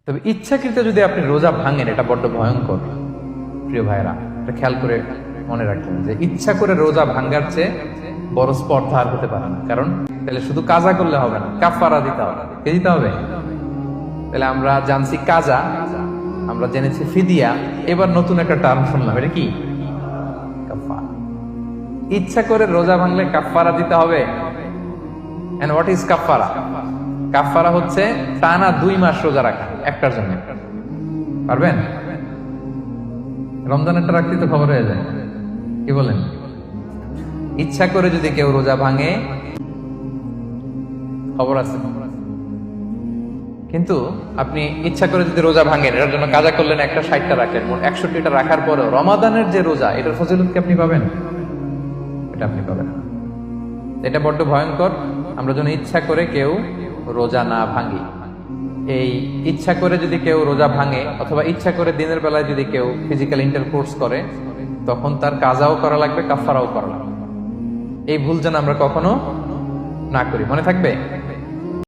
তবে ইচ্ছাকৃত যদি আপনি রোজা ভাঙেন, এটা বড্ড ভয়ঙ্কর। প্রিয় ভাইরা, এটা খেয়াল করে মনে রাখবেন যে ইচ্ছা করে রোজা ভাঙ্গার চেয়ে বড় স্পর্ধা আর হতে পারে না। কারণ তাহলে শুধু কাজা করলে হবে না, কাফারা দিতে হবে। কে দিতে হবে? তাহলে আমরা জানছি কাজা, আমরা জেনেছি ফিদিয়া, এবার নতুন একটা টার্ম শুনলাম, এটা কি? কাফারা। ইচ্ছা করে রোজা ভাঙলে কাফারা দিতে হবে। এন্ড হোয়াট ইজ কাফারা? কাফারা হচ্ছে টানা 2 মাস রোজা রাখা একটার জন্য। পারবেন? রমজানেরটা রাখতে তো খবর হয়ে যায়, কি বলেন? ইচ্ছা করে যদি কেউ রোজা ভাঙে, খবর আছে। কিন্তু আপনি ইচ্ছা করে যদি রোজা ভাঙেন, এটার জন্য কাজা করলেন, একটা 60টা রাখলেন, মোট 61টা রাখার পরেও রমাদানের যে রোজা, এটার ফজিলত কি আপনি পাবেন? এটা আপনি পাবেন না। এটা বড্ড ভয়ঙ্কর। আমরা যেন ইচ্ছা করে কেউ রোজা না ভাঙি। এই ইচ্ছা করে যদি কেউ রোজা ভাঙে, অথবা ইচ্ছা করে দিনের বেলায় যদি কেউ ফিজিক্যাল ইন্টারকোর্স করে, তখন তার কাজাও করা লাগবে, কাফারাও করা লাগবে। এই ভুল যেন আমরা কখনো না করি, মনে থাকবে।